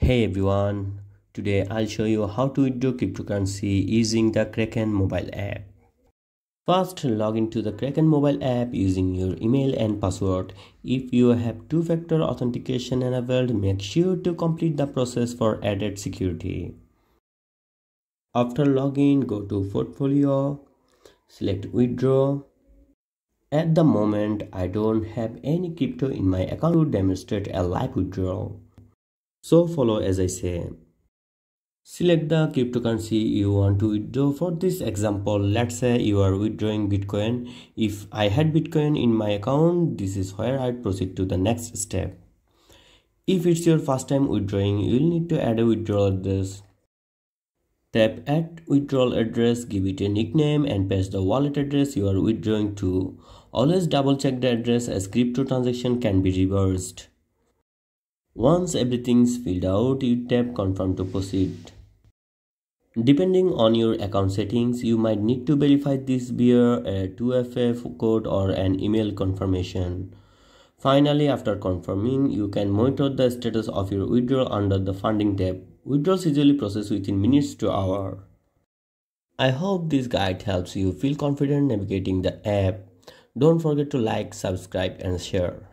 Hey everyone, today I'll show you how to withdraw cryptocurrency using the Kraken mobile app. First, log into the Kraken mobile app using your email and password. If you have two-factor authentication enabled, make sure to complete the process for added security. After login, go to Portfolio, select Withdraw. At the moment, I don't have any crypto in my account to demonstrate a live withdrawal. So follow as I say. Select the cryptocurrency you want to withdraw. For this example, let's say you are withdrawing Bitcoin. If I had Bitcoin in my account, this is where I'd proceed to the next step. If it's your first time withdrawing, you'll need to add a withdrawal address. Tap Add Withdrawal Address, give it a nickname and paste the wallet address you are withdrawing to. Always double check the address as crypto transaction can be reversed. Once everything's filled out, you tap Confirm to proceed. Depending on your account settings, you might need to verify this via a 2FA code or an email confirmation. Finally, after confirming, you can monitor the status of your withdrawal under the Funding tab. Withdrawals usually process within minutes to hours. I hope this guide helps you feel confident navigating the app. Don't forget to like, subscribe and share.